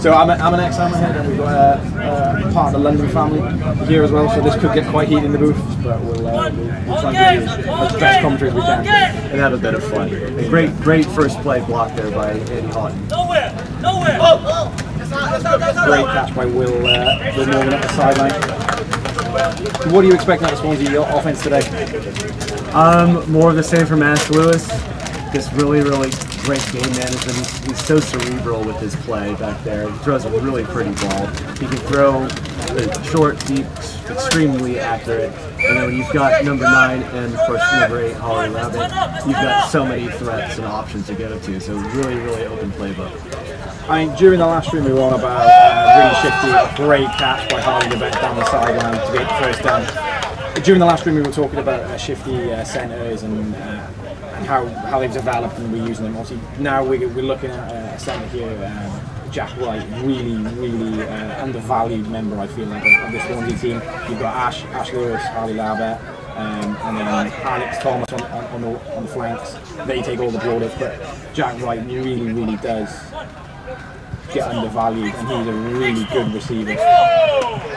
So I'm an ex-Hammerhead, and we've got part of the London family here as well. So this could get quite heated in the booth, but we'll try and give you as best commentary as we can and have a bit of fun. A great first play block there by Andy Houghton. Nowhere. Great catch by Will Morgan at the sideline. What are you expecting out of Swansea offense today? More of the same from Ash Lewis. Just really great game management. He's so cerebral with his play back there. He throws a really pretty ball. He can throw short, deep, extremely accurate. You know, you've got number 9 and of course number 8, Holly Rabbit. You've got so many threats and options to go to. So really open playbook. I mean, during the last stream we were on about really shifty, great catch by Harley Levett down the sideline to get the first down. During the last stream we were talking about shifty centres and how they've developed and we're using them. Obviously now we're looking at a centre here, Jack Wright, really undervalued member I feel like of this Swansea team. You've got Ash Lewis, Harley Levett, and then Alex Thomas on the flanks. They take all the broad hits, but Jack Wright really does get undervalued, and he's a really good receiver.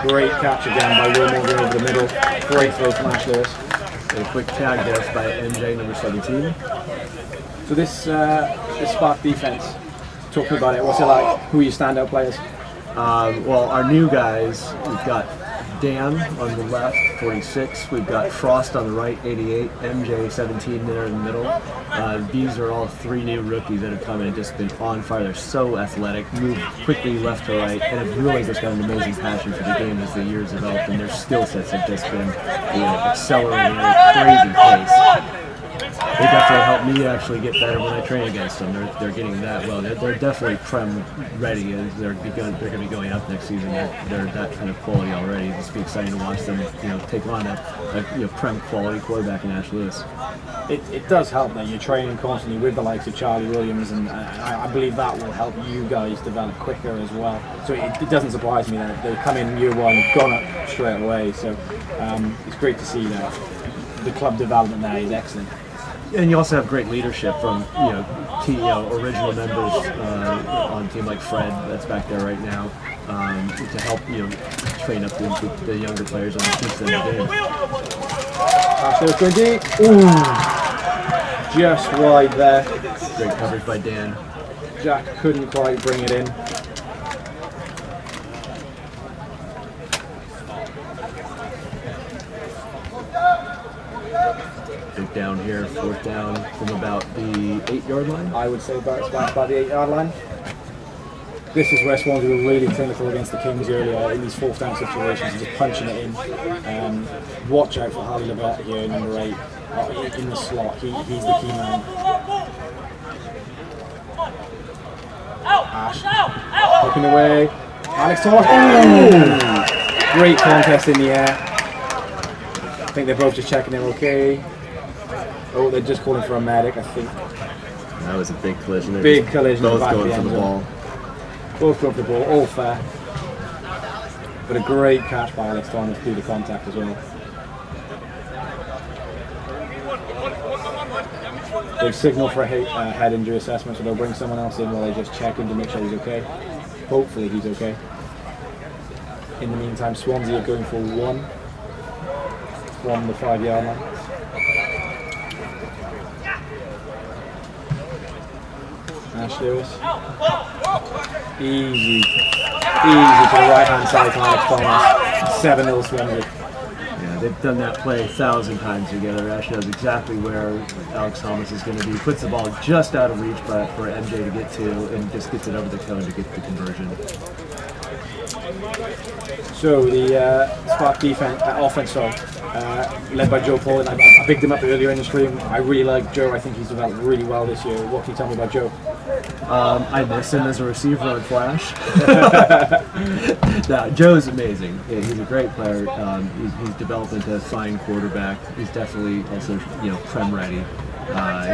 Great catch again by Will Morgan over the middle. Great throw from Ash Lewis. A quick tag there by MJ, number 17. So this Spark defense, talking about it, what's it like? Who are your standout players? Well, our new guys, we've got Dan on the left, 46. We've got Frost on the right, 88. MJ, 17 there in the middle. These are all 3 new rookies that have come in and just been on fire. They're so athletic, move quickly left to right, and have really just got an amazing passion for the game as the years develop, and their skill sets have just been accelerating at a crazy pace. They definitely help me actually get better when I train against them. They're getting that well. They're definitely Prem ready. As they're going to be going up next season. They're that kind of quality already. It's be exciting to watch them, take on a Prem quality quarterback in Ash Lewis. It does help that you're training constantly with the likes of Charlie Williams, and I believe that will help you guys develop quicker as well. So it doesn't surprise me that they come in year one, gone up straight away. So it's great to see that the club development there is excellent. And you also have great leadership from original members on a team like Fred that's back there right now to help train up the younger players and teach them the game. Ashworth going deep. Ooh, just wide there. Great coverage by Dan. Jack couldn't quite bring it in. Big down here, 4th down from about the 8-yard line. I would say about the 8-yard line. This is where Swansea were really clinical against the Kings earlier in these 4th down situations, just punching it in. Watch out for Harley Levett here, number 8, in the slot. He's the key man. Ash looking away. Alex Thomas. Ooh! Great contest in the air. I think they're both just checking they're okay. Oh, they're just calling for a medic, I think. That was a big collision. Big collision. Both going for the ball. Both go for the ball, all fair. But a great catch by Alex Thomas through the contact as well. They've signaled for a head injury assessment, so they'll bring someone else in while they just check him to make sure he's okay. Hopefully he's okay. In the meantime, Swansea are going for 1 from the 5-yard line. Ash Lewis. Easy to the right hand side to Alex Thomas. 7-0 Swansea. Yeah, they've done that play 1,000 times together. Ash knows exactly where Alex Thomas is going to be. Puts the ball just out of reach for MJ to get to, and just gets it over the cone to get the conversion. So the Spark offense, led by Joe Paul, and I picked him up earlier in the stream. I really like Joe. I think he's developed really well this year. What can you tell me about Joe? I miss him as a receiver on Flash. No, Joe's amazing. Yeah, he's a great player. He's developed into a fine quarterback. He's definitely also Prem ready.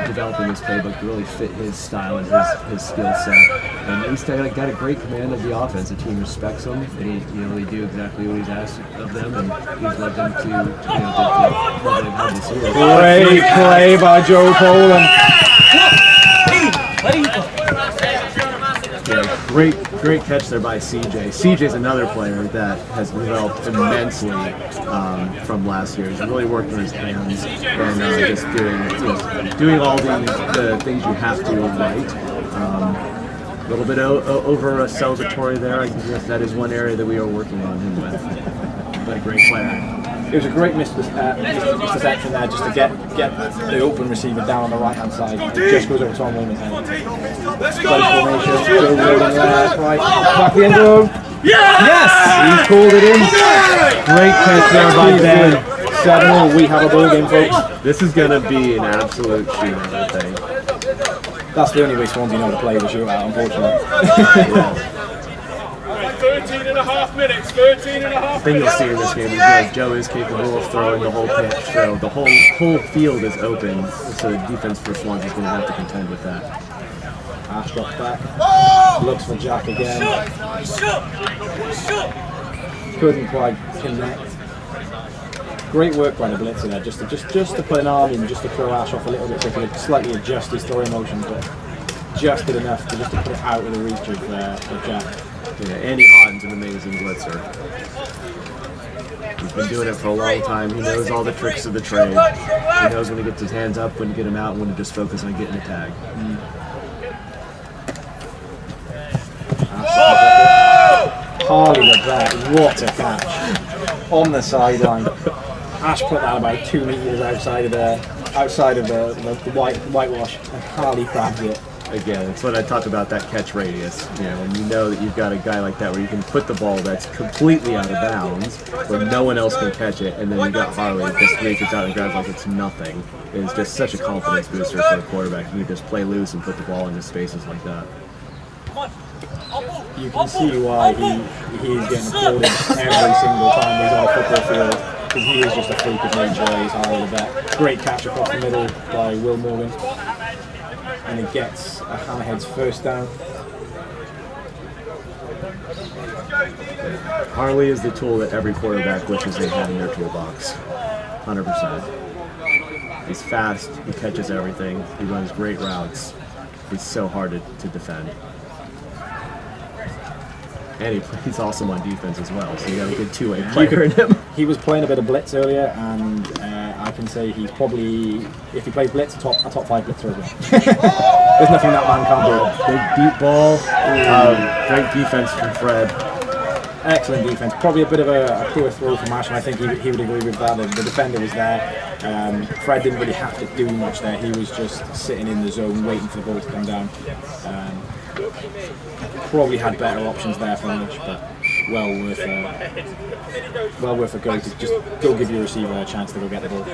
Developing his playbook to really fit his style and his skill set. And he's got a great command of the offense. The team respects him, and they do exactly what he's asked of them, and he's led them to what they've had this year. Great play by Joe Poland. Great catch there by CJ. CJ's another player that has developed immensely from last year. He's really worked on his hands and just doing all the things you have to right. A little bit over a celebratory there. I guess that is one area that we are working on him with. But a great player. It was a great misperception there, just to get the open receiver down on the right hand side. It just goes over Tom Williams' head. Close formation, still rolling left, right, back the end zone. Yes! He called it in. Great catch there by Ben. 7-0, we have a ball game, folks. This is going to be an absolute shootout, I think. That's the only way Swansea know to play the shootout, unfortunately. 13 and a half minutes, 13 and a half The thing you'll see in this game is that Joe is capable of throwing the whole pitch, so the whole field is open, so the defense for Swansea is going to have to contend with that. Ash drops back, looks for Jack again. Couldn't quite connect. Great work by the blitzer there, just to put an arm in, just to throw Ash off a little bit quickly, slightly adjust his throwing motion, but just did enough to put it out of the reach of Jack. Yeah, Andy Houghton's an amazing blitzer. He's been doing it for a long time. He knows all the tricks of the trade. He knows when to get his hands up, when to get him out, when to just focus on getting a tag. Harley with that, what a catch. On the sideline. Ash put that about 2 meters outside of the whitewash, and Harley grabbed it. Again, it's what I talked about, that catch radius. You know, when you know that you've got a guy like that where you can put the ball that's completely out of bounds, where no one else can catch it, and then you got Harley that just reaches out and grabs like it's nothing. It's just such a confidence booster for a quarterback. You can just play loose and put the ball into spaces like that. You can see why he is getting applauded every single time he's on a football field, because he is just a freak of nature. He's Harley the vet. Great catch across the middle by Will Morgan. And he gets a Hammerheads first down. Harley is the tool that every quarterback wishes they had in their toolbox. 100%. He's fast, he catches everything, he runs great routes. He's so hard to defend. And he's awesome on defense as well, so you got a good two-way player in him. He was playing a bit of blitz earlier, and I can say he's probably, if he plays blitz, a top 5 blitzer as well. There's nothing that man can't do. Big deep ball, great defense from Fred. Excellent defense. Probably a bit of a poor throw from Ash, and I think he would agree with that. The defender was there. Fred didn't really have to do much there. He was just sitting in the zone, waiting for the ball to come down. Probably had better options there for Ash, but well worth a go to just go give your receiver a chance to go get the ball.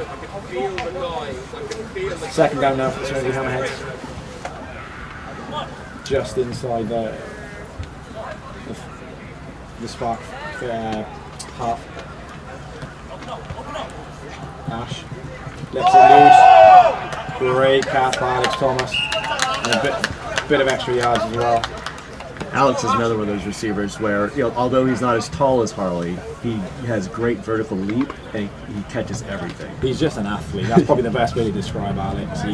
Second down now for the Swansea Hammerheads. Just inside the spark half. Ash lets it loose. Great catch by Alex Thomas. And a bit of extra yards as well. Alex is another one of those receivers where, you know, although he's not as tall as Harley, he has great vertical leap and he catches everything. He's just an athlete. That's probably the best way to describe Alex. I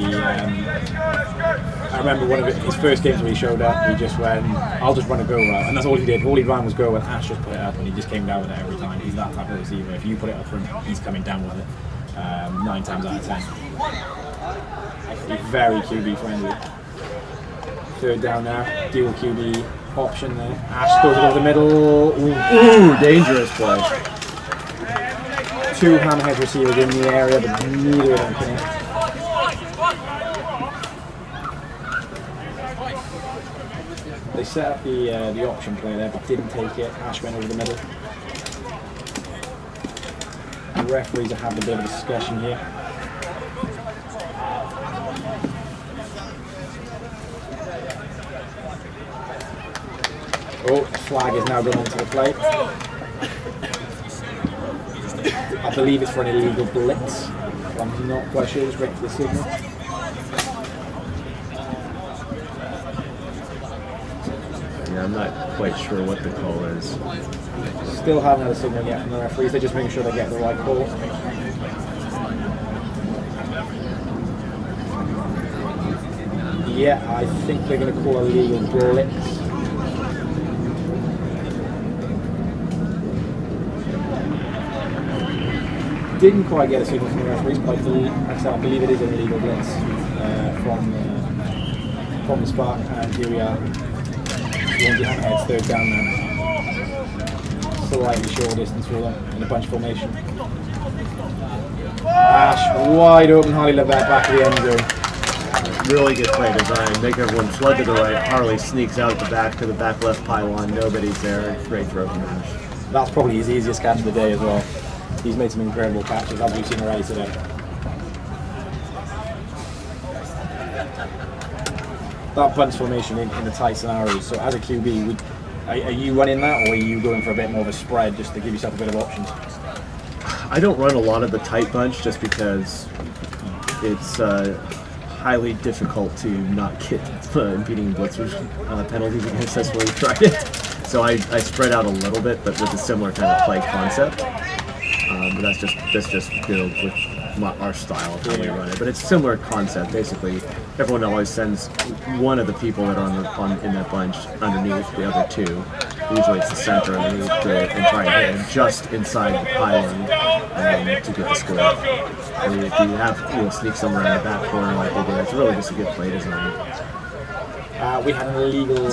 remember one of his first games when he showed up, he just went, I'll just run a go route, and that's all he did. All he ran was go, and Ash just put it up, and he just came down with it every time. He's that type of receiver. If you put it up for him, he's coming down with it 9 times out of 10. He's very QB friendly. Third down now, dual QB option there. Ash goes over the middle. Ooh, dangerous play. 2 Hammerhead receivers in the area, but neither of them connect. They set up the option play there, but didn't take it. Ash went over the middle. The referees are having a bit of a discussion here. Oh, the flag is now going onto the play. I believe it's for an illegal blitz. I'm not quite sure, just waiting for the signal. Yeah, I'm not quite sure what the call is. Still haven't had a signal yet from the referees, they're just making sure they get the right call. Yeah, I think they're going to call a legal blitz. Didn't quite get a signal from the referees, but I believe it is an illegal blitz from the Spark, and here we are. Swansea Hammerheads, third down now. Slightly short distance for them in a bunch formation. Ash wide open, Harley Levette back of the end zone. Really good play design. Make everyone flood to the right. Harley sneaks out the back to the back left pylon. Nobody's there. Great throw from Ash. That's probably his easiest catch of the day as well. He's made some incredible catches, as we've seen already today. That bunch formation in the tight scenarios. So as a QB, are you running that, or are you going for a bit more of a spread just to give yourself a bit of options? I don't run a lot of the tight bunch just because it's highly difficult to not get impeding blitzers penalties against us when we tried it. So I spread out a little bit, but with a similar kind of play concept. But that's just built with our style of how we run it. But it's a similar concept. Basically, everyone always sends one of the people that are in that bunch underneath the other two. Usually it's the center underneath and try and hit him just inside the pylon to get the score. And if you have sneak somewhere in the back corner like they did, it's really just a good play design. We had an illegal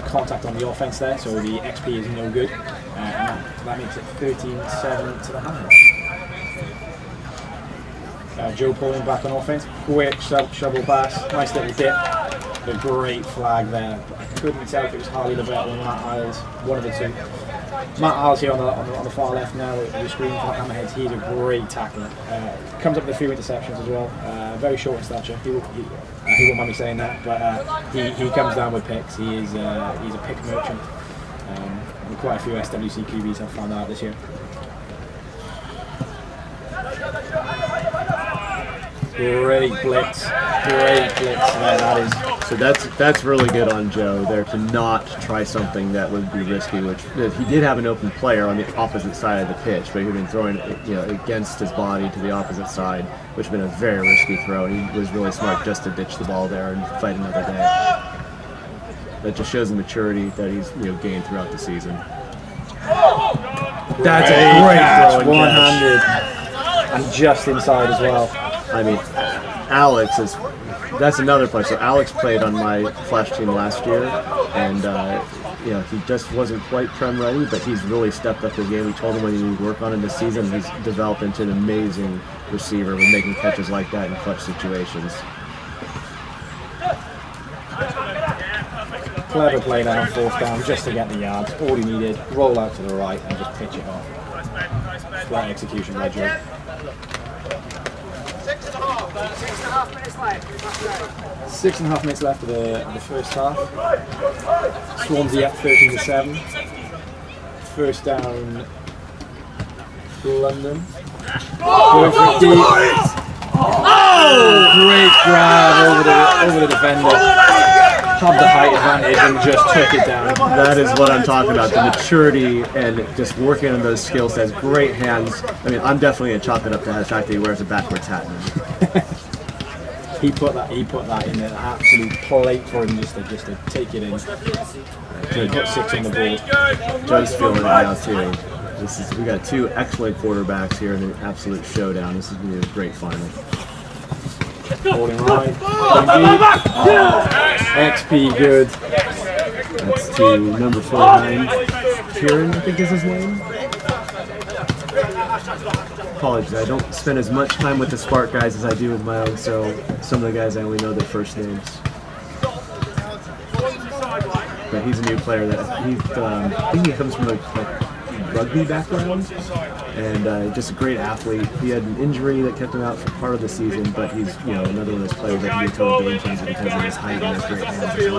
contact on the offense there, so the XP is no good. And that makes it 13-7 to the Hammerheads. Joe Pauling back on offense. Quick shovel pass, nice little dip. A great flag there. I couldn't tell if it was Harley Levette or Matt Isles, one of the two. Matt Isles here on the far left now with the screen for Hammerheads. He's a great tackler. Comes up with a few interceptions as well. Very short in stature. He won't mind me saying that, but he comes down with picks. He's a pick merchant. And quite a few SWC QBs have found out this year. Great blitz there, that is. So that's really good on Joe there to not try something that would be risky. Which he did have an open player on the opposite side of the pitch, but he'd been throwing against his body to the opposite side, which would have been a very risky throw. And he was really smart just to ditch the ball there and fight another day. That just shows the maturity that he's gained throughout the season. That's a great catch, one-handed, and just inside as well. I mean, that's another player. So Alex played on my Flash team last year, and he just wasn't quite prem ready, but he's really stepped up his game. We told him what he needed to work on in this season. He's developed into an amazing receiver with making catches like that in clutch situations. Clever play there on fourth down just to get the yards. All he needed, roll out to the right and just pitch it off. Great execution by Joe. 6.5 minutes left. 6.5 minutes left of the first half. Swansea up 13-7. First down, London. Going for it deep. Great grab over the defender. Had the height advantage and just took it down. That is what I'm talking about, the maturity and just working on those skill sets. Great hands. I mean, I'm definitely going to chalk it up to the fact that he wears a backwards hat now. He put that in an absolute plate for him just to take it in. He put 6 on the board. Joe's feeling it now too. We got two excellent quarterbacks here in an absolute showdown. This is going to be a great final. Holding right. XP good. That's to number 49. Kieran, I think is his name. Apologies, I don't spend as much time with the Spark guys as I do with my own, so some of the guys I only know their first names. But he's a new player that I think he comes from a rugby background, and just a great athlete. He had an injury that kept him out for part of the season, but he's another one of those players that can be a total game changer because of his height and his great hands as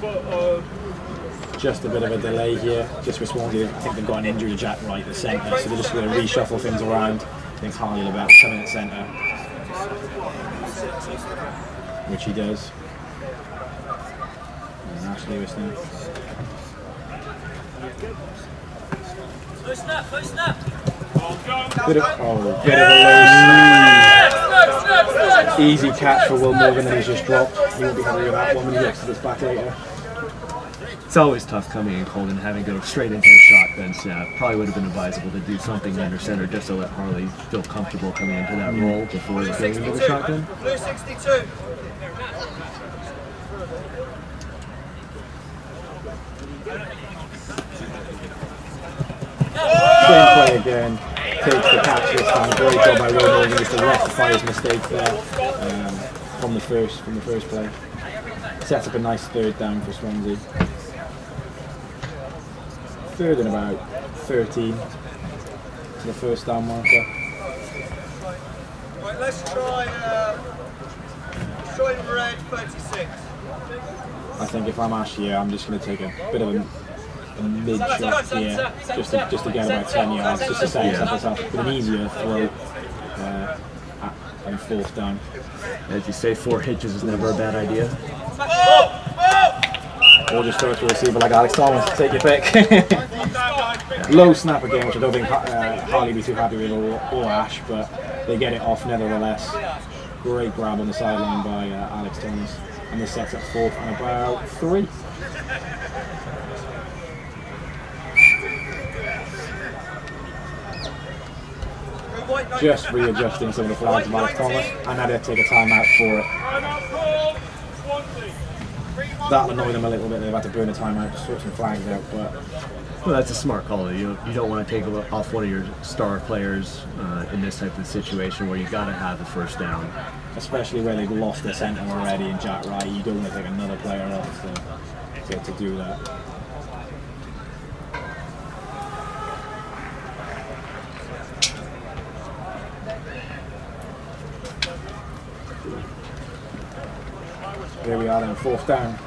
well. Just a bit of a delay here, just for Swansea. I think they've got an injury to Jack Wright at the centre, so they're just going to reshuffle things around. I think Harley Levette coming at centre, which he does. And Ash Lewis now. Bit of a low. Easy catch for Will Morgan that he's just dropped. He won't be happy with that one when he gets to this back later. It's always tough coming in cold and having to go straight into a shotgun snap. Probably would have been advisable to do something under center just to let Harley feel comfortable coming into that role before going into the shotgun. Blue 62. Same play again. Takes the catch this time. Great job by Will Morgan just to rectify his mistake there from the first play. Sets up a nice third down for Swansea. Third and about 13 to the first down marker. Right, let's try red 36. I think if I'm Ash here, I'm just going to take a bit of a mid shot here, just to get about 10 yards, just to set myself with an easier throw on fourth down. As you say, 4 hitches is never a bad idea. Or just throw it to a receiver like Alex Thomas, take your pick. Low snap again, which I don't think Harley be too happy with, or Ash, but they get it off nevertheless. Great grab on the sideline by Alex Thomas, and this sets up fourth and about 3. Just readjusting some of the flags of Alex Thomas, and had to take a timeout for it. That'll annoy them a little bit. They've had to burn a timeout to sort some flags out, but well, that's a smart call. You don't want to take off one of your star players in this type of situation where you got to have the first down. Especially where they've lost their centre already in Jack Wright, you don't want to take another player off to do that. Here we are then, fourth down.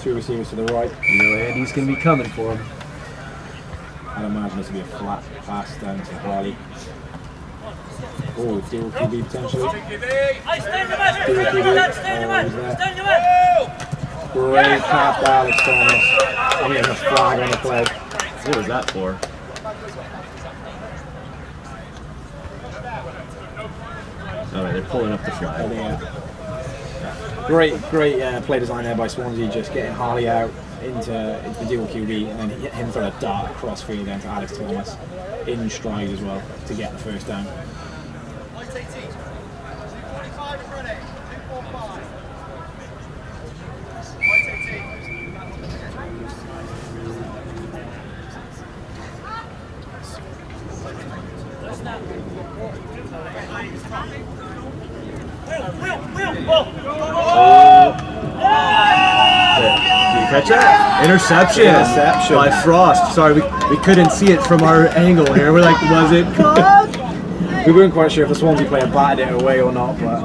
2 receivers to the right. You know Andy's going to be coming for him. I'd imagine this will be a flat pass down to Harley. Oh, dual QB potentially. Dual QB. Great pass by Alex Thomas. I'm getting a flag on the play. What was that for? Alright, they're pulling up the flag. Great play design there by Swansea, just getting Harley out into the dual QB and then hit him for a dart across field then to Alex Thomas in stride as well to get the first down. Catch that? Interception by Frost. Sorry, we couldn't see it from our angle here. We're like, was it caught? We weren't quite sure if the Swansea player batted it away or not, but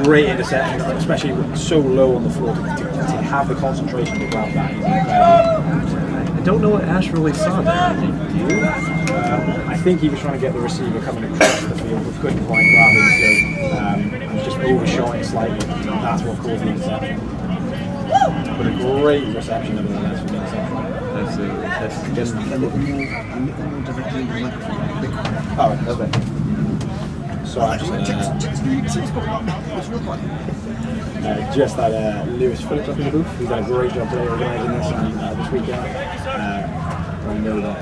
great interception, especially so low on the floor to have the concentration to grab that. I don't know what Ash really saw there. Do you? I think he was trying to get the receiver coming across the field, but couldn't quite grab him, so and just overshot it slightly. That's what caused the interception. But a great reception nevertheless from the interception. Oh, okay. So I'm just that Lewis Phillips up in the booth, who's done a great job today organising this this weekend. I know that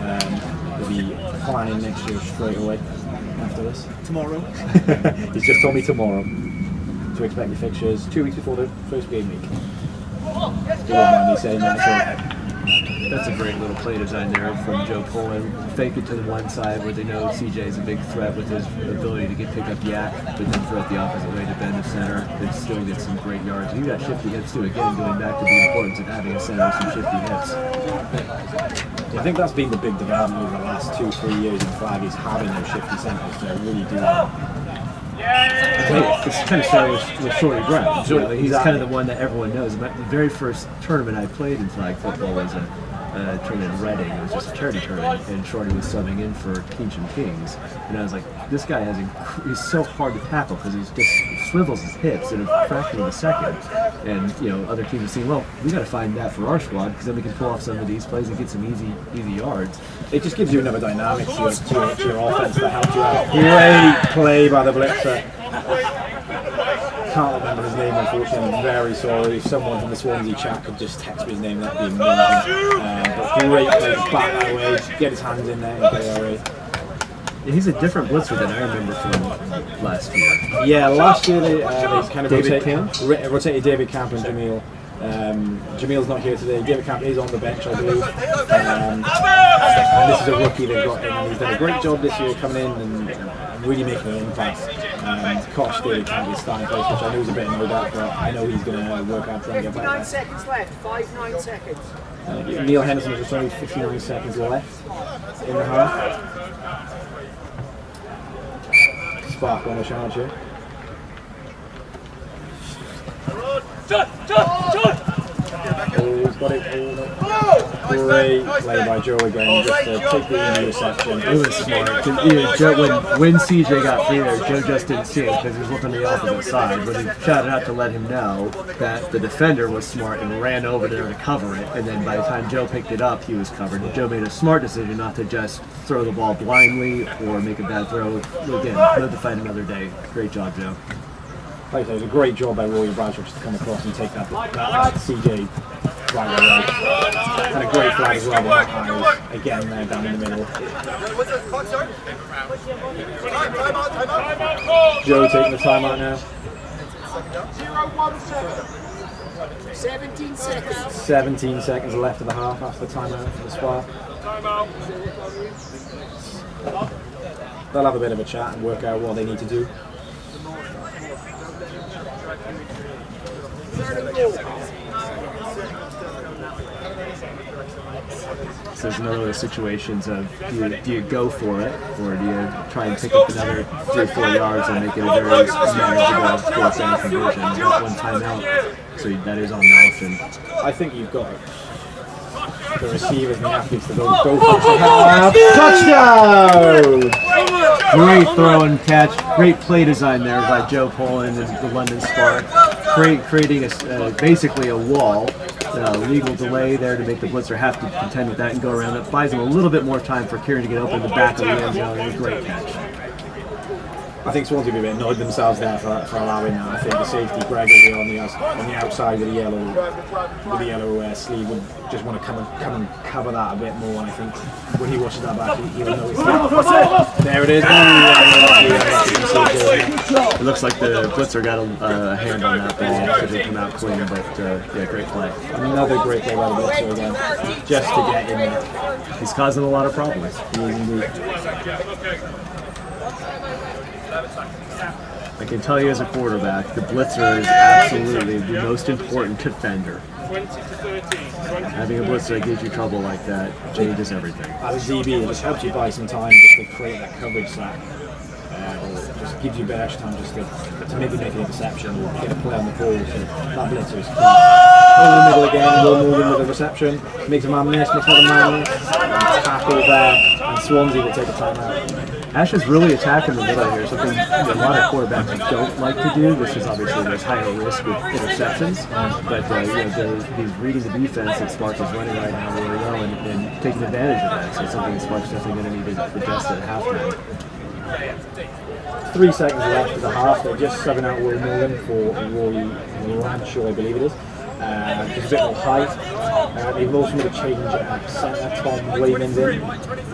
they'll be planning next year straight away after this. Tomorrow. He's just told me tomorrow to expect the fixtures 2 weeks before the first game week. He won't mind me saying that, so. That's a great little play design there from Joe Pullman. Fake it to the one side where they know CJ is a big threat with his ability to pick up yak, but then throw it the opposite way to bend the center and still get some great yards. And you got shifty hips too, again going back to the importance of having a center with some shifty hips. I think that's been the big development over the last 2-3 years in flag, is having those shifty centres to really do that. It's kind of started with Shorty Brown. He's kind of the one that everyone knows. The very first tournament I played in flag football was a tournament in Reading. It was just a charity tournament, and Shorty was subbing in for Keynsham Kings. And I was like, this guy he's so hard to tackle because he just swivels his hips in a fraction of a second. And other teams are saying, well, we got to find that for our squad because then we can pull off some of these plays and get some easy yards. It just gives you another dynamic to your offense that helps you out. Great play by the blitzer. can't remember his name, unfortunately. I'm very sorry. If someone from the Swansea chat could just text me his name, that'd be amazing. But great play to back that way, get his hands in there and get it away. He's a different blitzer than I remember from last year. Yeah, last year they kind of rotated David Camp and Jamil. Jamil's not here today. David Camp is on the bench, I believe. And this is a rookie they've got in, and he's done a great job this year coming in and really making an impact. Kosh David Camp is starting place, which I know is a bit annoyed at, but I know he's going to work out trying to get back 59 there. seconds left. 5-9 seconds. Neil Henderson has only 59 seconds left in the half. Spark on the charge here. Oh, he's got it. Great play by Joe again, just to take the interception. It was smart. When CJ got free there, Joe just didn't see it because he was looking on the opposite side. But he shouted out to let him know that the defender was smart and ran over there to cover it. And then by the time Joe picked it up, he was covered. And Joe made a smart decision not to just throw the ball blindly or make a bad throw. Again, live to fight another day. Great job, Joe. Like I said, it was a great job by Rory Bradshaw just to come across and take that CJ right away. And a great flag as well, but not again there down in the middle. Joe taking the timeout now. 17 seconds. 17 seconds left of the half after the timeout for the Spark. They'll have a bit of a chat and work out what they need to do. So there's another of those situations of do you go for it or do you try and pick up another 3 or 4 yards and make it a very manageable fourth down conversion? You got one timeout, so that is on the option. I think you've got the receivers and the athletes to go for the half. Touchdown! Great throw and catch, great play design there by Joe Poland and the London Spark, creating basically a wall, legal delay there to make the blitzer have to contend with that and go around it. Buys him a little bit more time for Kieran to get open the back of the end zone. And a great catch. I think Swansea will be a bit annoyed themselves there for allowing that. I think the safety Greg will be on the outside with the yellow sleeve would just want to come and cover that a bit more. And I think when he watches that back, he'll notice that. There it is. It looks like the blitzer got a hand on that ball. It didn't come out clean, but yeah, great play. Another great play by the blitzer again, just to get in there. He's causing a lot of problems. He is indeed. I can tell you as a quarterback, the blitzer is absolutely the most important defender. 20 to 13. Having a blitzer that gives you trouble like that changes everything. As a DB, it just helps you buy some time just to create that coverage that just gives you a bit extra time just to maybe make an interception or get a play on the ball. So that blitzer is key. Over the middle again, Will Morgan with a reception, makes a man miss, makes another man miss, tackle there, and Swansea will take a timeout. Ash is really attacking the middle here, something a lot of quarterbacks don't like to do. This is obviously there's higher risk with interceptions, but he's reading the defense that Spark is running right now really well and taking advantage of that. So it's something that Spark's definitely going to need to adjust at halftime. 3 seconds left of the half. They're just subbing out Will Morgan for Rory Bradshaw, I believe it is. Just a bit more height. They've also made a change at centre. Tom Wayman's in,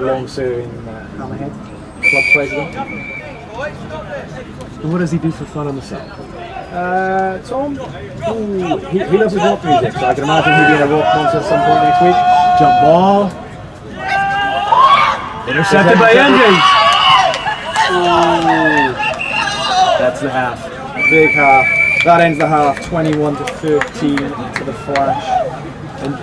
long-serving Hammerheads club president. And what does he do for fun on the side? Tom, he loves his rock music, so I can imagine he'll be in a rock concert at some point next week. Jump ball. Intercepted by MJ. That's the half. Big half. That ends the half, 21 to 13 to the Flash.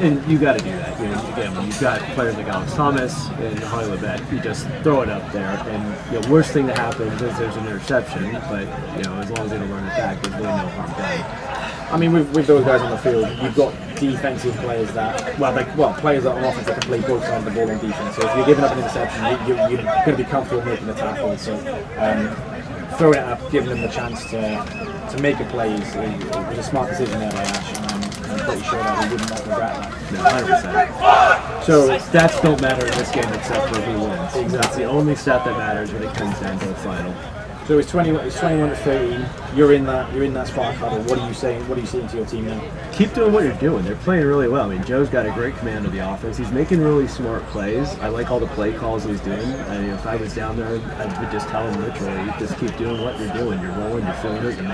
And you got to do that. Again, when you've got players like Alex Thomas and Hollywood Bet, you just throw it up there. And worst thing that happens is there's an interception. But as long as they don't run it back, there's really no harm done. I mean, with those guys on the field, you've got defensive players that, players that on offense that can play both sides of the ball on defense. So if you're giving up an interception, you're going to be comfortable making the tackle. So throwing it up, giving them the chance to make a play was a smart decision there by Ash. I'm pretty sure that he would not regret that. No, 100%. So stats don't matter in this game except for who wins. Exactly. That's the only stat that matters when it comes down to the final. So it's 21 to 13. You're in that spark huddle. What are you saying? What are you saying to your team now? Keep doing what you're doing. They're playing really well. I mean, Joe's got a great command of the offense. He's making really smart plays. I like all the play calls he's doing. I mean, if I was down there, I would just tell him literally, just keep doing what you're doing. You're rolling, you're filling it, you're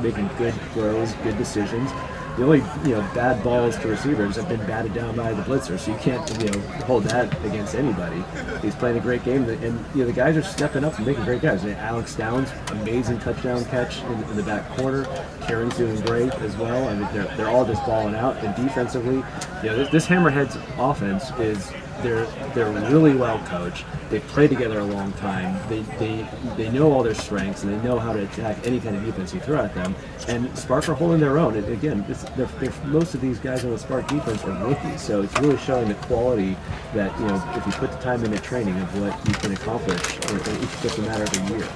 making good throws, good decisions. The only bad balls to receivers have been batted down by the blitzer, so you can't hold that against anybody. He's playing a great game, and the guys are stepping up and making great guys. Alex Downs, amazing touchdown catch in the back corner. Karen's doing great as well. I mean, they're all just balling out. And defensively, this Hammerheads offense is they're really well coached. They've played together a long time. They know all their strengths, and they know how to attack any kind of defense you throw at them. And Spark are holding their own. And again, most of these guys on the Spark defense are rookies, so it's really showing the quality that if you put the time into training of what you can accomplish, it's just a matter of a year.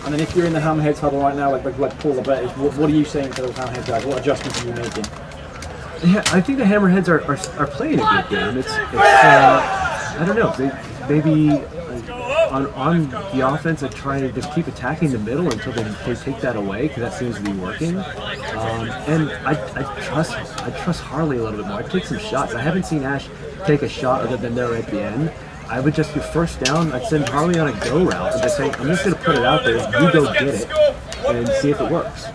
And then if you're in the Hammerheads huddle right now, like Paul Labette is, what are you saying to those Hammerheads guys? What adjustments are you making? Yeah, I think the Hammerheads are playing a good game. It's I don't know, maybe on the offense they try to just keep attacking the middle until they take that away, because that seems to be working. And I trust Harley a little bit more. I take some shots. I haven't seen Ash take a shot other than there at the end. I would just do first down. I'd send Harley on a go route and just say, I'm just going to put it out there. You go get it and see if it works.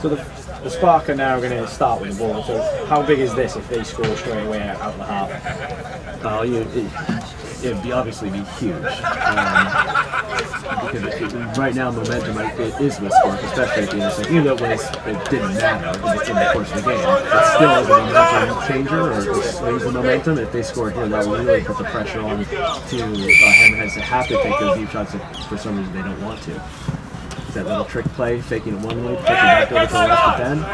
So the Spark are now going to start with the ball. So how big is this if they score straight away out of the half? It'd obviously be huge. Because right now momentum it is with Spark, especially at the intersection. Even though it didn't matter in the course of the game, it still is a momentum changer, or it swings the momentum. If they score here, that will really put the pressure on to Hammerheads to have to take those deep shots if for some reason they don't want to. That little trick play, faking it one way, flipping back over to the left at 10.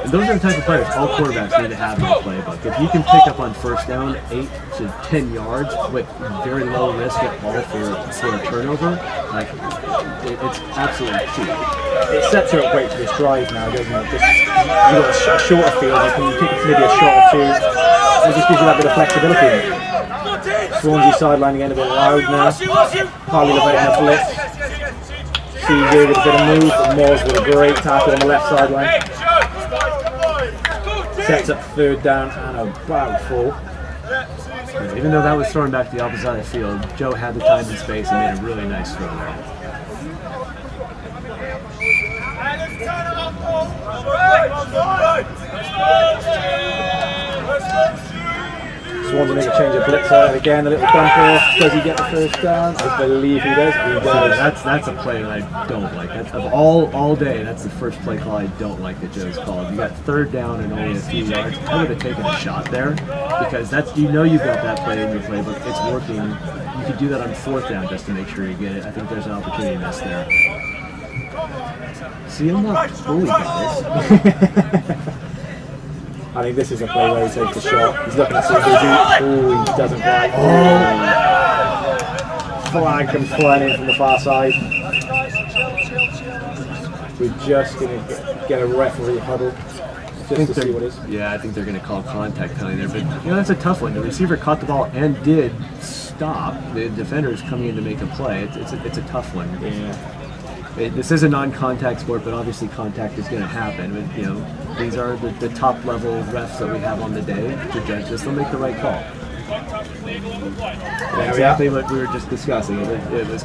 And those are the type of players all quarterbacks need to have in the playbook. If you can pick up on first down 8 to 10 yards with very low risk at all for a turnover, it's absolutely key. It sets her up great for this drive now, doesn't it? Just, you've got a shorter field, you can kick it to maybe a shot or two. It just gives you that bit of flexibility. Swansea sideline getting a bit loud now. Harley Labette in a blitz. CJ with a bit of move, and Moores with a great tackle on the left sideline. Sets up third down and about 4. Even though that was thrown back to the opposite side of the field, Joe had the time and space and made a really nice throw there. Swansea make a change of blitzer again, a little bump off. Does he get the first down? I believe he does. He does. That's a play that I don't like. That's of all day. That's the first play call I don't like that Joe's called. You got third down and only a few yards. I would have taken a shot there, because you've got that play in your playbook. It's working. You could do that on fourth down just to make sure you get it. I think there's an opportunity miss there. See, I'm not bully guys. I think this is a play where he takes a shot. He's looking to see if he he doesn't quite. Flag comes flying in from the far side. We're just going to get a referee huddle just to see what it is. Yeah, I think they're going to call contact penalty there. But that's a tough one. The receiver caught the ball and did stop. The defender is coming in to make a play. It's a tough one. Yeah. This is a non-contact sport, but obviously contact is going to happen. But, these are the top level refs that we have on the day to judge this. They'll make the right call. Exactly what we were just discussing.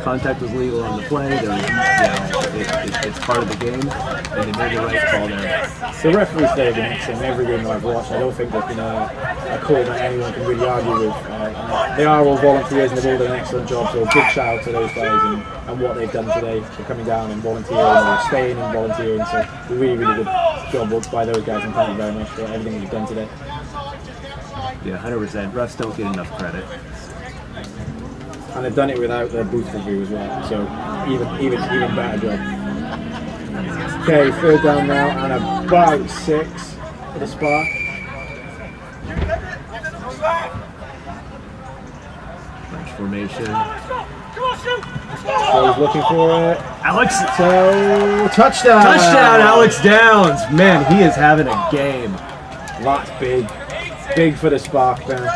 Contact was legal on the play. It's part of the game, and they made the right call there. The referee's there against him every game I've watched. I don't think there's been a call that anyone can really argue with. They are all volunteers and they've all done an excellent job, so big shout out to those guys and what they've done today for coming down and volunteering or staying and volunteering. So really good job by those guys, and thank you very much for everything you've done today. Yeah, 100%. Refs don't get enough credit. And they've done it without their booth review as well, so even better job. Okay, third down now and about 6 for the Spark. Bunch formation. So he's looking for it. Alex! So, touchdown! Touchdown, Alex Downs! Man, he is having a game. That's big. Big for the Spark there.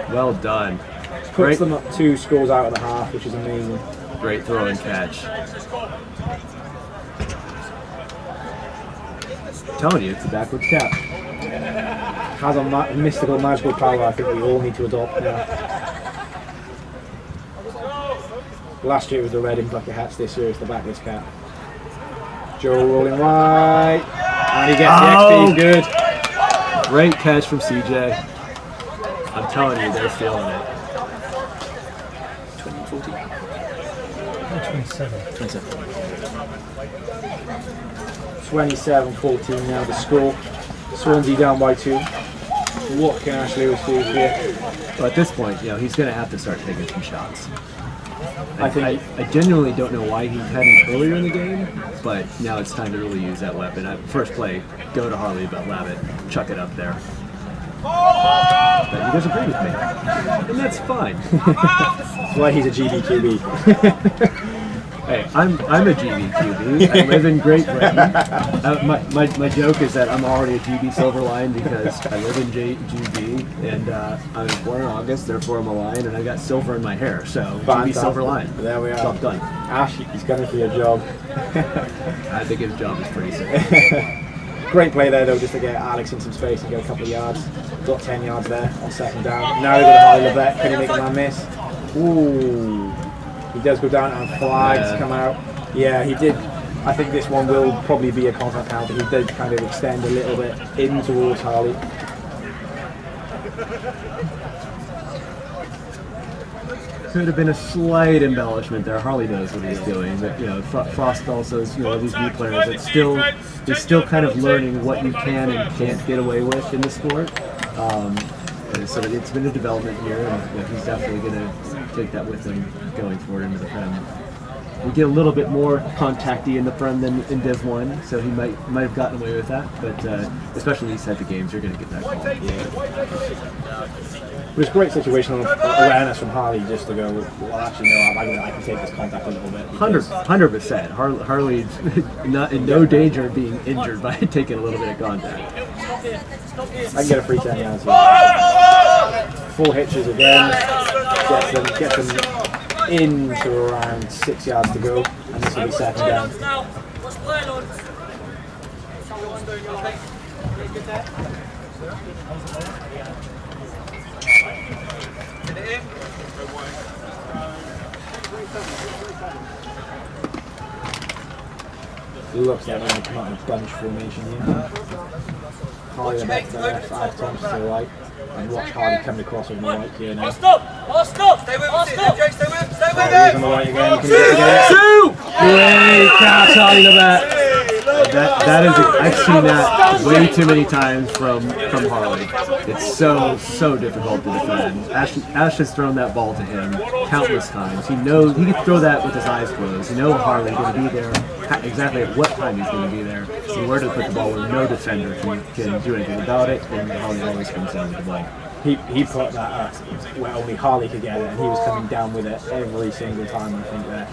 Well done. Puts them up 2 scores out of the half, which is amazing. Great throw and catch. I'm telling you, it's a backwards cap. Has a mystical, magical power I think we all need to adopt now. Last year it was the red in bucket hats, this year it's the backless cap. Joe rolling right, and he gets the XP, good. Great catch from CJ. I'm telling you, they're feeling it. 20-14. 27-14 now the score. Swansea down by 2. What can Ash Lewis do here? But at this point, he's going to have to start taking some shots. I genuinely don't know why he hadn't earlier in the game, but now it's time to really use that weapon. First play, go to Harley about Lavitt, chuck it up there. But he doesn't agree with me, and that's fine. That's why he's a GBQB. Hey, I'm a GBQB. I live in Great Britain. My joke is that I'm already a GB Silver Lion because I live in GB, and I was born in August, therefore I'm a lion, and I got silver in my hair, so GB Silver Lion. There we are. Job done. Ash, he's coming for your job. I think his job is pretty sick. Great play there though, just to get Alex in some space and go a couple of yards. Got 10 yards there on second down. Now they've got a Harley Levette. Can he make a man miss? Ooh. He does go down and flags come out. Yeah, he did. I think this one will probably be a contact penalty. He did kind of extend a little bit in towards Harley. Could have been a slight embellishment there. Harley knows what he's doing. But Frost also is these new players that they're still kind of learning what you can and can't get away with in the sport. So it's been a development year, and he's definitely going to take that with him going forward into the Prem. We get a little bit more contacty in the Prem than in Div 1, so he might have gotten away with that. But especially in these type of games, you're going to get that call. Yeah. It was great situational awareness from Harley just to go, well, actually, no, I can take this contact a little bit. 100%. Harley's not in no danger of being injured by taking a little bit of contact. I can get a free 10 yards here. Full hitches again. Gets them into around 6 yards to go, and this will be second down. Looks like they're going to come out in a bunch formation here. Harley the back to the left, Alex Thompson to the right, and watch Harley coming across on the right here now. Stop! Stay with him! Stay with him! Harley's on the right again. Can he get it? Great catch, Harley the back. I've seen that way too many times from Harley. It's so difficult to defend. Ash has thrown that ball to him countless times. He knows he can throw that with his eyes closed. You know Harley's going to be there, exactly at what time he's going to be there, and where to put the ball where no defender can do anything about it, and Harley always comes down with the ball. He put that up where only Harley could get it, and he was coming down with it every single time, I think, there.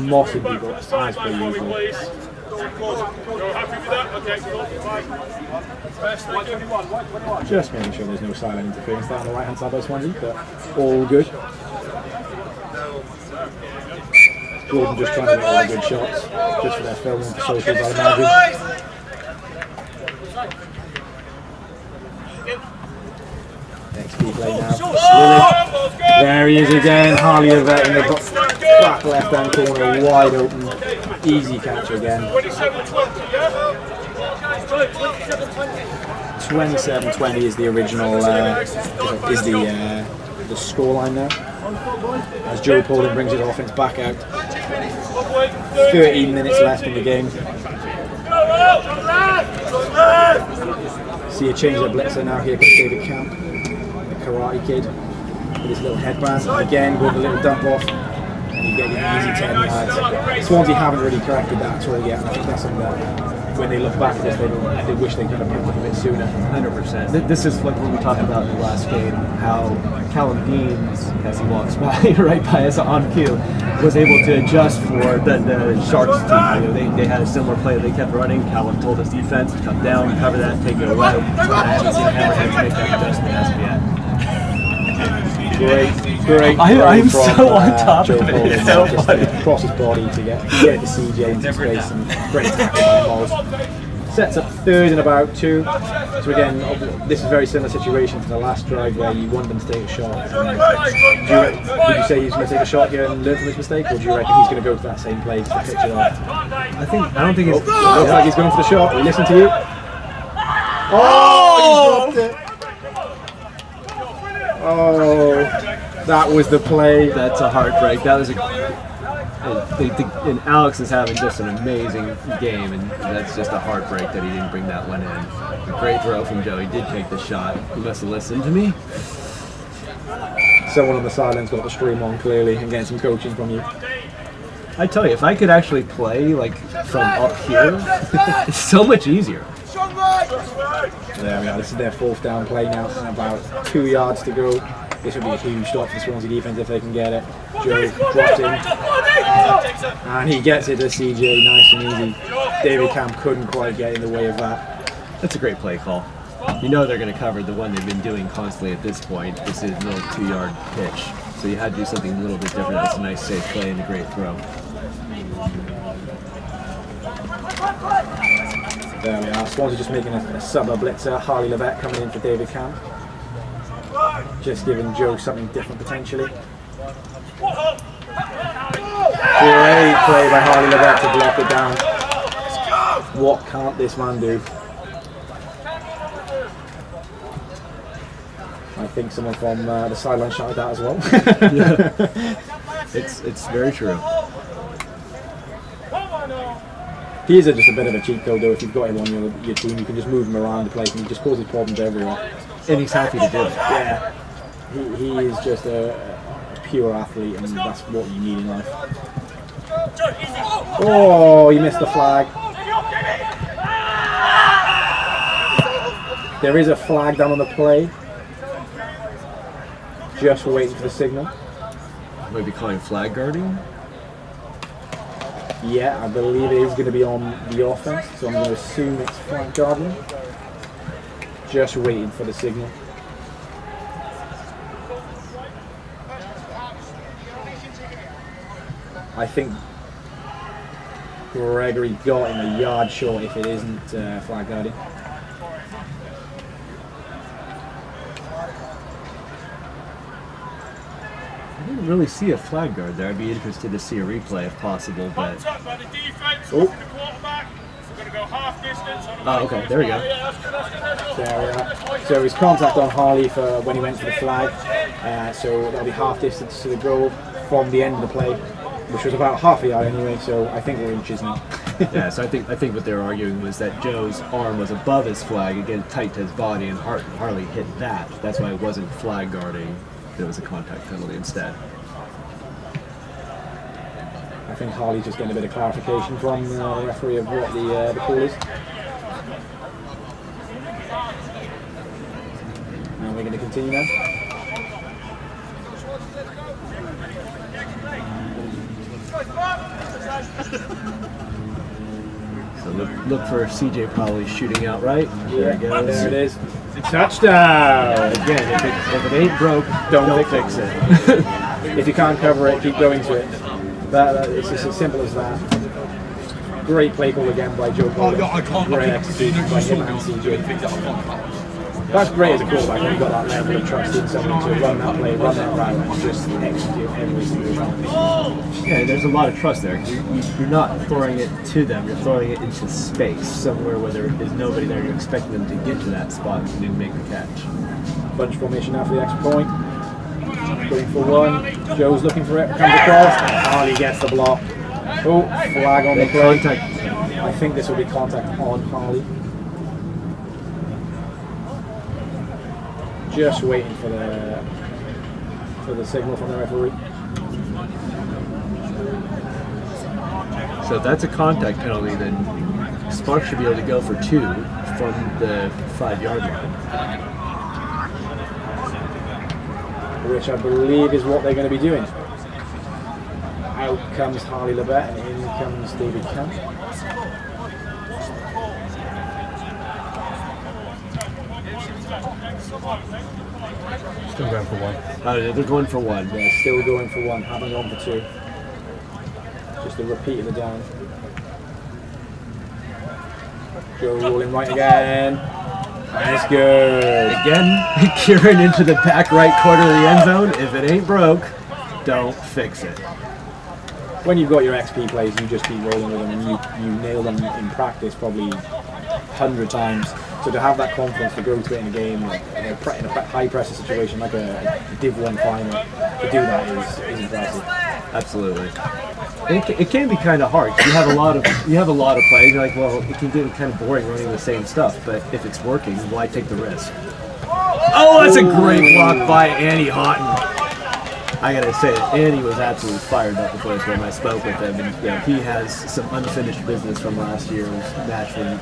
Mossing people as per usual. Just making sure there's no silent interference there on the right hand side by Swansea, but all good. Jordan just trying to get all the good shots, just for their filming for socials, I'd imagine. XP play now. There he is again, Harley Levette in the back left hand corner, wide open, easy catch again. 27-20 is the original, the scoreline now. As Joe Paulding brings his offense back out. 13 minutes left in the game. See a change of blitzer now here comes David Camp, the Karate Kid, with his little headband. Again, with a little dump off, and you get an easy 10 yards. Swansea haven't really corrected that at all yet, and I think that's something that when they look back at this, they wish they could have picked up a bit sooner. 100%. This is like what we talked about in the last game, how Callum Deans, as he walks by right by us on cue, was able to adjust for the Sharks team. They had a similar play. They kept running. Callum told his defense to come down, cover that, take it away. I haven't seen Hammerheads make that adjustment as of yet. Great. I'm throw so from, on top Joe of it. Pollard, It's so just funny. across his body to get the CJ into space, and great tackle by Moz. Sets up third and about 2. So again, this is a very similar situation to the last drive where you want them to take a shot. Would you say he's going to take a shot here and learn from his mistake, or do you reckon he's going to go to that same play just to pitch it off? I don't think it's. Looks like he's going for the shot. We listen to you. Oh! He dropped it. Oh, that was the play. That's a heartbreak. That was and Alex is having just an amazing game, and that's just a heartbreak that he didn't bring that one in. A great throw from Joe. He did take the shot. He must have listened to me. Someone on the sidelines got the stream on clearly and getting some coaching from you. I tell you, if I could actually play like from up here, it's so much easier. There we are. This is their 4th down play now, and about 2 yards to go. This would be a huge stop for the Swansea defense if they can get it. Joe drops in, and he gets it to CJ nice and easy. David Camp couldn't quite get in the way of that. That's a great play call. You know they're going to cover the one they've been doing constantly at this point. This is a little 2-yard pitch. So you had to do something a little bit different. That's a nice safe play and a great throw. There we are. Swansea just making a sub blitzer. Harley Levette coming in for David Camp. Just giving Joe something different potentially. Great play by Harley Levette to block it down. What can't this man do? I think someone from the sideline shouted that as well. Yeah. It's very true. He is just a bit of a cheat code though. If you've got him on your team, you can just move him around the place and he just causes problems everywhere. And he's happy to do it. Yeah, he is just a pure athlete, and that's what you need in life. Oh, you missed the flag. There is a flag down on the play. Just waiting for the signal. Might be calling flag guarding. Yeah, I believe it is going to be on the offense, so I'm going to assume it's flag guarding. Just waiting for the signal. I think Gregory got him a yard short if it isn't flag guarding. I didn't really see a flag guard there. I'd be interested to see a replay if possible, but... Oh, okay, there we go. There we are. So his contact on Harley for when he went for the flag. So that'll be half distance to the goal from the end of the play, which was about half a yard anyway. So I think we're inches now. Yeah, so I think what they were arguing was that Joe's arm was above his flag, again tight to his body, and Harley hit that. That's why it wasn't flag guarding. There was a contact penalty instead. I think Harley's just getting a bit of clarification from the referee of what the call is. And we're going to continue now. So look for CJ probably shooting out right. There it goes. There it is. Touchdown! Again, if it ain't broke, don't fix it. If you can't cover it, keep going to it. It's just as simple as that. Great play call again by Joe Pollard. Great execution by him and CJ. That's great as a quarterback when you've got that level of trust in someone to run that play, run that route, and just execute every single time. Yeah, there's a lot of trust there. You're not throwing it to them, you're throwing it into space, somewhere where there is nobody there. You're expecting them to get to that spot and then make the catch. Bunch formation now for the extra point. Going for one. Joe's looking for it, comes across, and Harley gets the block. Oh, flag on the play. Contact. I think this will be contact on Harley. Just waiting for the signal from the referee. So if that's a contact penalty, then Sparks should be able to go for 2 from the 5-yard line. Which I believe is what they're going to be doing. Out comes Harley Levette and in comes David Camp. Still going for one. They're going for one. Yeah, still going for one, haven't gone for two. Just a repeat of the down. Joe rolling right again. And it's good. Again, Kieran into the back right corner of the end zone. If it ain't broke, don't fix it. When you've got your XP plays, you just keep rolling with them, and you nail them in practice probably 100 times. So to have that confidence to go to it in a game, in a high pressure situation like a Div 1 final, to do that is impressive. Absolutely. It can be kind of hard. You have a lot of plays. You're like, well, it can get kind of boring running the same stuff. But if it's working, why take the risk? Oh, that's a great block by Andy Houghton. I gotta say, Andy was absolutely fired up before this game. I spoke with him, and he has some unfinished business from last year's match when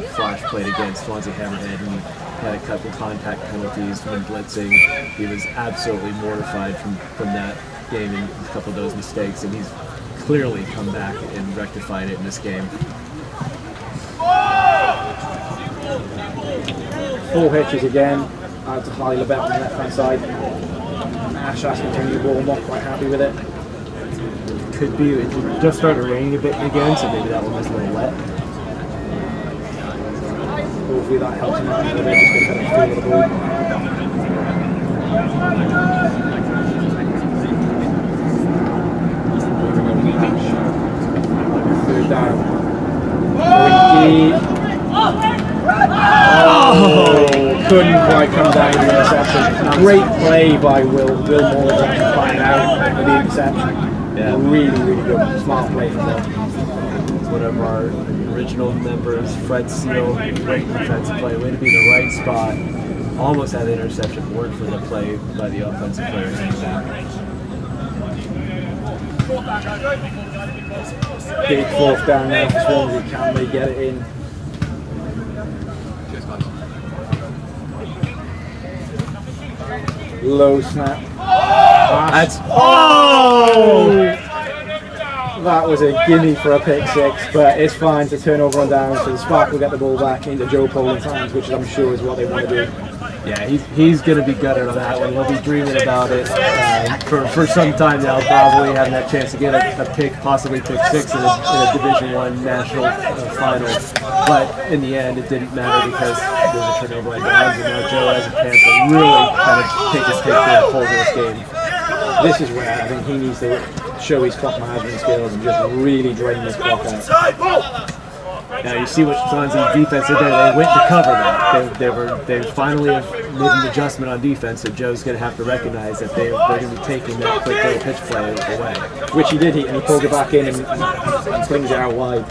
Flash played against Swansea Hammerhead, and he had a couple contact penalties when blitzing. He was absolutely mortified from that game and a couple of those mistakes, and he's clearly come back and rectified it in this game. Four hitches again, out to Harley Lebet on the left hand side. Ash asking to the ball, not quite happy with it. Could be, it just started raining a bit again, so maybe that one was a little wet. Hopefully that helps him out a little bit, just get a better feel of the ball. Third down. Oh, couldn't quite come down with the interception. Great play by Will Moore flying out with the interception. Yeah. Really, really good. Smart play from Will. One of our original members, Fred Seal, great defensive play. Way to be in the right spot. Almost had the interception, weren't for the play by the offensive player hanging back. Big fourth down now for Swansea. Can they get it in? Low snap. That's That was a gimme for a pick six, but it's fine to turn over on down, so the Spark will get the ball back into Joe Poland's hands, which I'm sure is what they want to do. Yeah, he's going to be gutted on that one. He'll be dreaming about it for some time now, probably having that chance to get a pick, possibly pick six in a Division I national final. But in the end, it didn't matter because there's a turnover on downs, and now Joe has a chance to really kind of take his pick and hold this game. This is where I think he needs to show his clock management skills and just really drain this clock out. Now you see what Swansea defense did there. They went to cover that. They finally have made an adjustment on defense, so Joe's going to have to recognize that they're going to be taking that quick little pitch play away. Which he did, and he pulled it back in and flings it out wide.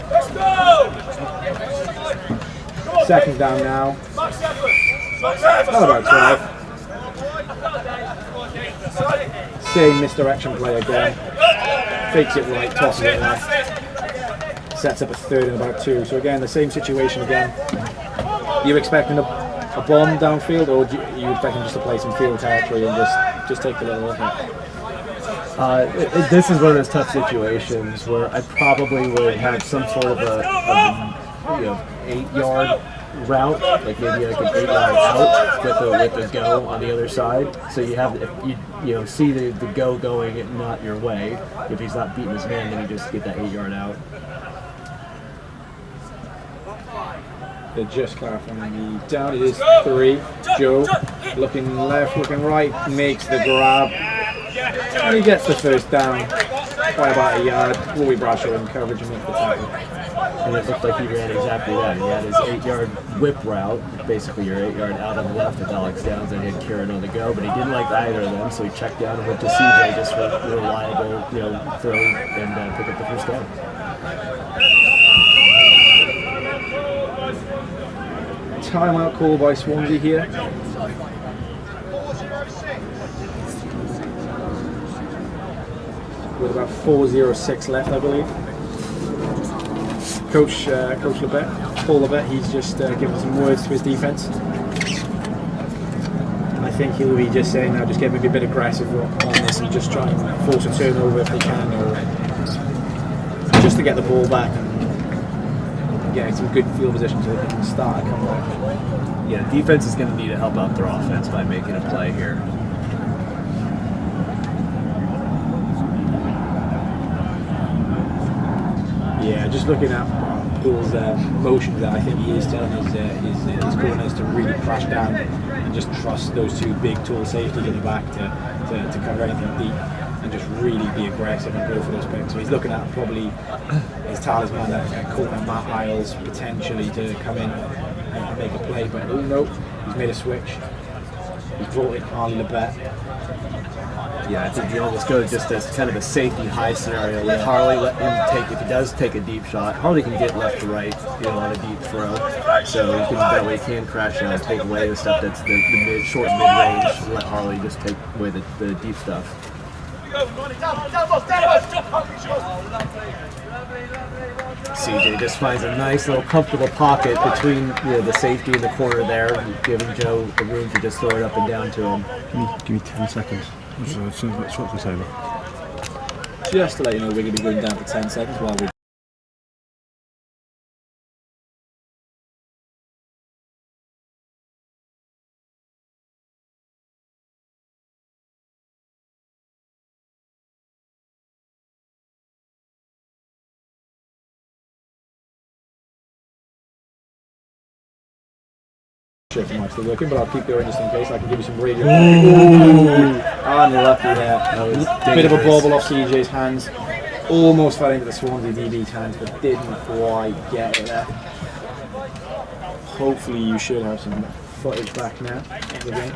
Second down now. Not about 12. Same misdirection play again. Fakes it right, tosses it left. Sets up a third and about 2. So again, the same situation again. You expecting a bomb downfield, or you expecting just to play some field territory and just take the little hit? This is one of those tough situations where I probably would have some sort of a 8-yard route, like maybe like an 8-yard out with a go on the other side. So you have, if you see the go going not your way. If he's not beating his man, then you just get that 8-yard out. They're just clarifying the down. It is 3. Joe looking left, looking right, makes the grab. And he gets the first down by about a yard. Rory Bradshaw in coverage and makes the tackle. And it looked like he ran exactly that. He had his 8-yard whip route, basically your 8-yard out on the left with Alex Downs, and he had Kieran on the go, but he didn't like either of them, so he checked down and went to CJ just for a reliable, throw and pick up the first down. Timeout call by Swansea here. With about 4:06 left, I believe. Coach Lebet, Paul Lebet, he's just given some words to his defense. I think he'll be just saying now, just get maybe a bit aggressive on this and just try and force a turnover if they can, or just to get the ball back. get some good field position so they can start a comeback. Yeah, defense is going to need to help out their offense by making a play here. Yeah, just looking at Paul's motions there, I think he is telling his corners to really crash down and just trust those two big, tall safeties in the back to cover anything deep and just really be aggressive and go for those picks. So he's looking at probably his talisman, corner Matt Isles, potentially to come in and make a play, but oh no, he's made a switch. He's brought in Harley Lebet. Yeah, I think you almost go just as kind of a safety high scenario. Let Harley let him take, if he does take a deep shot, Harley can get left to right, on a deep throw. So he can, that way he can crash out and take away the stuff that's the short mid-range, and let Harley just take away the deep stuff. CJ just finds a nice little comfortable pocket between the safety and the corner there, giving Joe the room to just throw it up and down to him. Give me 10 seconds. As soon as that swap's over. Just to let you know, we're going to be going down for 10 seconds while we if I'm still working, but I'll keep going just in case. I can give you some radio. Unlucky there. That was bit of a bobble off CJ's hands. Almost fell into the Swansea DB's hands, but didn't quite get it there. Hopefully you should have some footage back now of the game.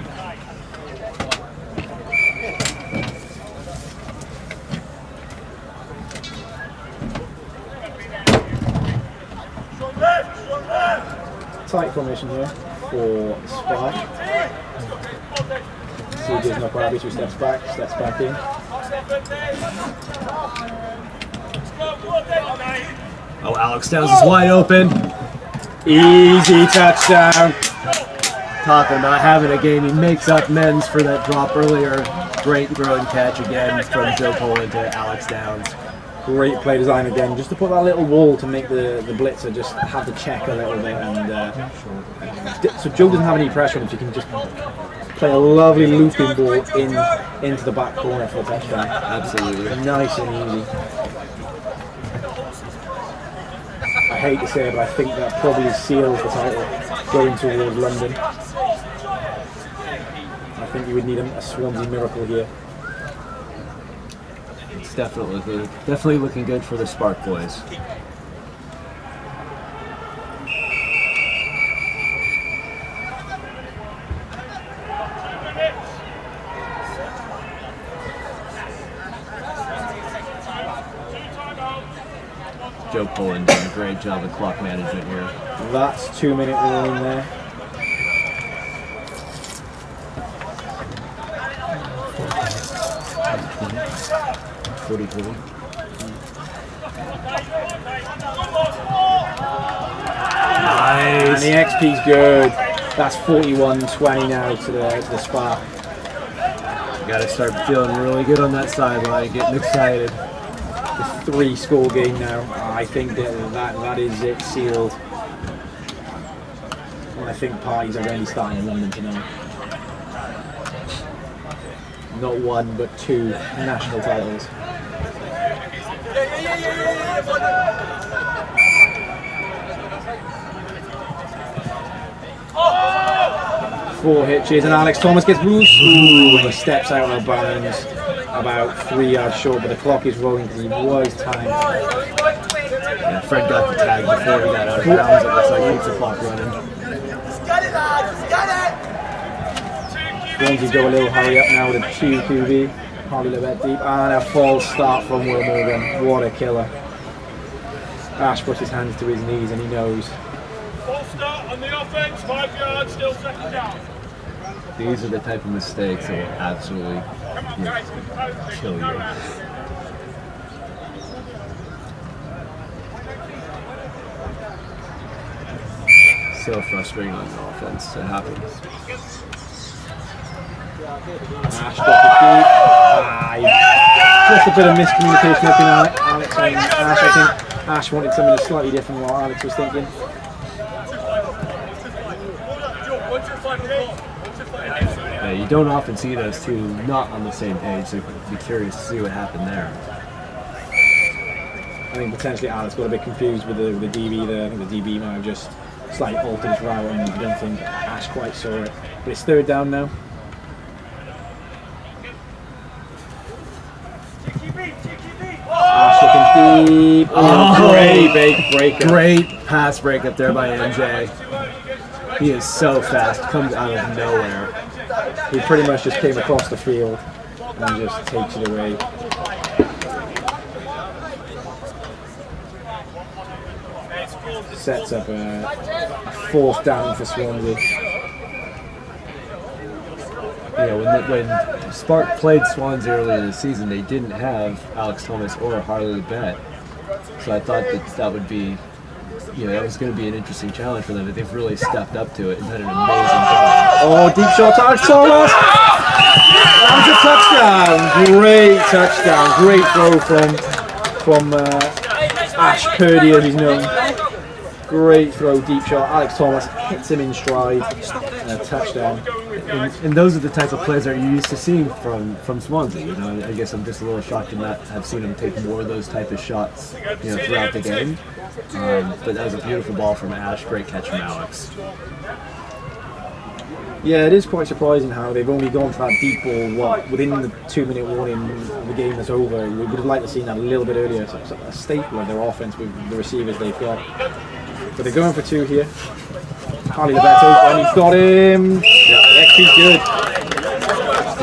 Tight formation here for Spark. CJ's not quite happy, so he steps back in. Oh, Alex Downs is wide open. Easy touchdown. Talking about having a game, he makes up men's for that drop earlier. Great throw and catch again from Joe Poland to Alex Downs. Great play design again, just to put that little wall to make the blitzer just have to check a little bit, and so Joe doesn't have any pressure on him, so he can just play a lovely looping ball into the back corner for a touchdown. Absolutely. Nice and easy. I hate to say it, but I think that probably seals the title going towards London. I think you would need a Swansea miracle here. It's definitely looking good for the Spark boys. Joe Poland doing a great job of clock management here. That's 2-minute warning there. Nice. And the XP's good. That's 41-20 now to the Spark. Got to start feeling really good on that sideline, getting excited. The 3-score game now. I think that is it, sealed. And I think parties are really starting in London tonight. Not one, but 2 national titles. 4 hitches, and Alex Thomas gets loose. Ooh, he steps out of bounds about 3 yards short, but the clock is rolling because he was timed. Yeah, Fred got the tag before he got out of bounds. It looks like he keeps the clock running. Swansea go a little hurry up now with a 2 QB. Harley Lebet deep, and a false start from Will Morgan. What a killer. Ash puts his hands to his knees and he knows. False start on the offense, 5 yards, still second down. These are the type of mistakes that will absolutely kill you. So frustrating on the offense to happen. Ash got the deep. Just a bit of miscommunication between Alex and Ash, I think. Ash wanted something slightly different from what Alex was thinking. Yeah, you don't often see those two not on the same page, so I'd be curious to see what happened there. I think potentially Alex got a bit confused with the DB there. I think the DB might have just slightly altered his route, and I don't think Ash quite saw it. But it's third down now. Ash looking deep. Oh, great big break. Great pass break up there by MJ. He is so fast, comes out of nowhere. He pretty much just came across the field and just takes it away. Sets up a fourth down for Swansea. Yeah, when Spark played Swansea earlier this season, they didn't have Alex Thomas or Harley Lebet. So I thought that would be, that was going to be an interesting challenge for them, but they've really stepped up to it and done an amazing job. Oh, deep shot to Alex Thomas! That was a touchdown! Great touchdown, great throw from Ash Purdy, as he's known. Great throw, deep shot. Alex Thomas hits him in stride, and a touchdown. And those are the type of plays that you're used to seeing from Swansea. I guess I'm just a little shocked in that I've seen him take more of those type of shots, throughout the game. But that was a beautiful ball from Ash. Great catch from Alex. Yeah, it is quite surprising how they've only gone for that deep ball within the 2-minute warning of the game that's over. We would have liked to see that a little bit earlier. It's a staple of their offense with the receivers they've got. But they're going for two here. Harley Lebet open, he's got him. Yep, he's good.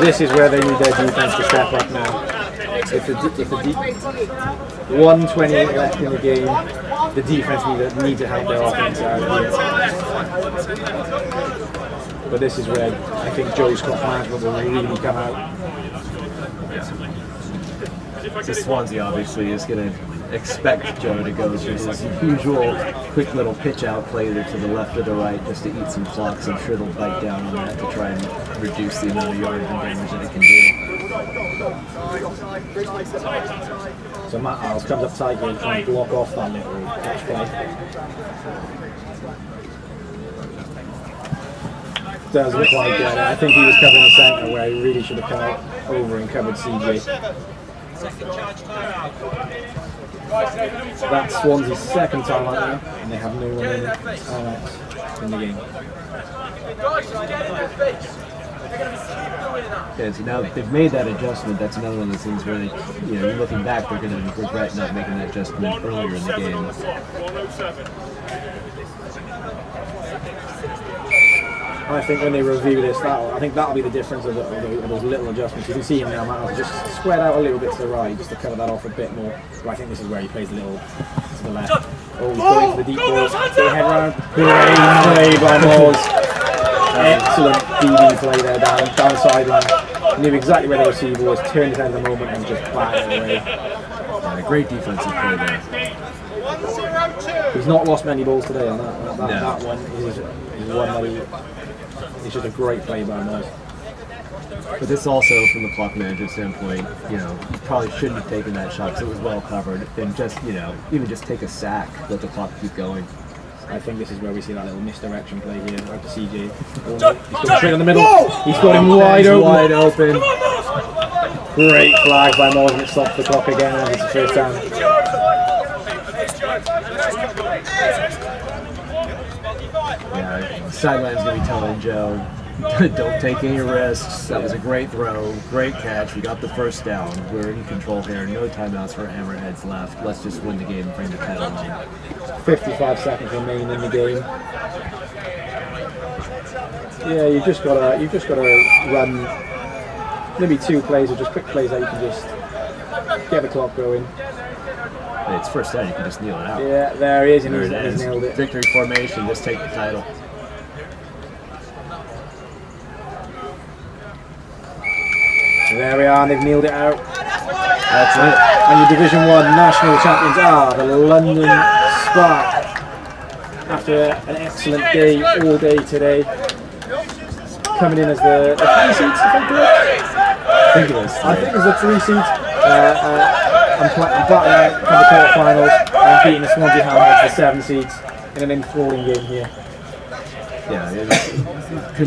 This is where they need their defense to step up now. If the 1:28 left in the game, the defense need to help their offense out here. But this is where I think Joe's clock management will really come out. So Swansea obviously is going to expect Joe to go through his usual quick little pitch out play either to the left or the right just to eat some clocks. I'm sure they'll bite down on that to try and reduce the amount of yardage and damage that it can do. So Matt Isles comes up tight here and trying to block off that little catch play. Does look like I think he was covering the centre where he really should have come out over and covered CJ. That's Swansea's second timeout now, and they have no one in timeouts in the game. Yeah, so now they've made that adjustment. That's another one of those things where they, looking back, they're going to regret not making that adjustment earlier in the game. I think when they review this, I think that'll be the difference of those little adjustments. You can see him now, Matt, just spread out a little bit to the right, just to cover that off a bit more. But I think this is where he plays a little to the left. Oh, he's going for the deep ball. Head round. Great play by Moores. Excellent DB play there down the sideline. Knew exactly where the receiver was, turned his head at the moment and just batted it away. Yeah, great defensive play there. He's not lost many balls today on that. That one is one that it's just a great play by Moores. But this also, from the clock manager standpoint, probably shouldn't have taken that shot because it was well covered. And just, even just take a sack, let the clock keep going. I think this is where we see that little misdirection play here out to CJ. He's got straight in the middle. He's got him wide open. Great flag by Moores and it stops the clock again and it's the first down. Yeah, sideline's going to be telling Joe, don't take any risks. That was a great throw, great catch. We got the first down. We're in control here. No timeouts for Hammerheads left. Let's just win the game and bring the title home. 55 seconds remaining in the game. Yeah, you've just got to run maybe two plays or just quick plays that you can just get the clock going. It's first down, you can just kneel it out. Yeah, there he is, and There he's nailed it. Victory formation, just take the title. There we are, and they've nailed it out. That's it. And your Division 1 national champions are the London Spark. After an excellent day, all day today. Coming in as the 3 seeds, if I'm correct. I think it was. I think it was the 3 seeds. I'm battling out from the quarterfinals and beating the Swansea Hammerheads, the 7 seeds, in an enthralling game here. Yeah,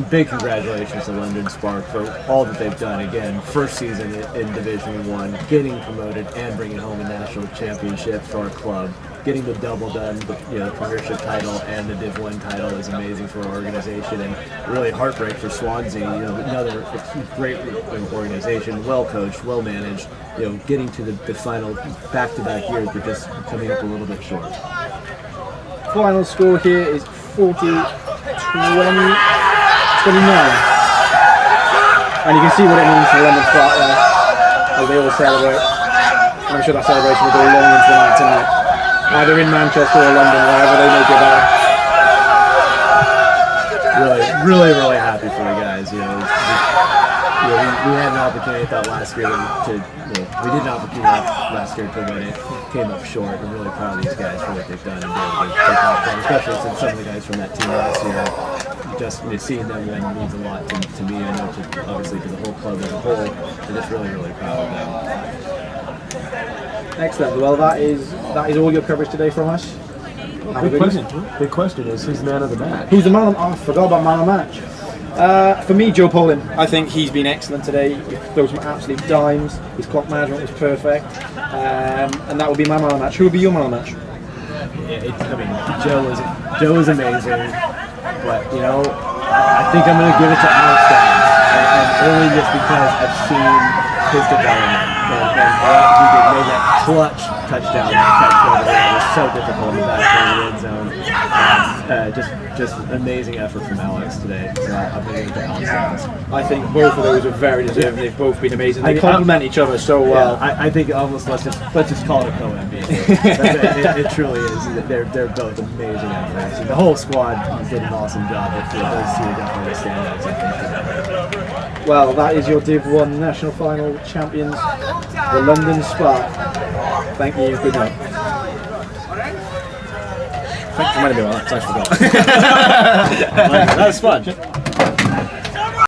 big congratulations to London Spark for all that they've done. Again, first season in Division 1, getting promoted and bringing home a national championship for our club. Getting the double done, the Premiership title and the Div 1 title is amazing for our organization, and really heartbreak for Swansea. Another great organization, well coached, well managed. Getting to the final back-to-back years, but just coming up a little bit short. Final score here is 40-29, and you can see what it means for London Spark there as they all celebrate. And I'm sure that celebration will go long into the night tonight. Either in Manchester or London, wherever they make it back. Really happy for the guys. We had an opportunity last year we did an opportunity last year to win it. Came up short. I'm really proud of these guys for what they've done and being able to take off them, especially since some of the guys from that team last year. Just seeing them win means a lot to me. I know obviously to the whole club as a whole. I'm just really proud of them. Excellent. Well, that is all your coverage today from us. Big question is who's the man of the match? Who's the man of the match? I forgot about man of the match. For me, Joe Polin. I think he's been excellent today. He throws some absolute dimes. His clock management was perfect. And that would be my man of the match. Who would be your man of the match? Joe is amazing. But, I think I'm going to give it to Alex Downs. And only just because I've seen his development. And what he made that clutch touchdown catch over there. It was so difficult in the back of the end zone. Just amazing effort from Alex today. So I'm going to give it to Alex Downs. I think both of those are very deserving. They've both been amazing. They complement each other so well. I think almost let's just call it a co-MVP. It truly is. They're both amazing efforts. And the whole squad did an awesome job. But those two are definitely the standouts, I think. Well, that is your Div 1 National Final champions, the London Spark. Thank you. Good night. Thanks for reminding me about that, because I forgot. That was fun.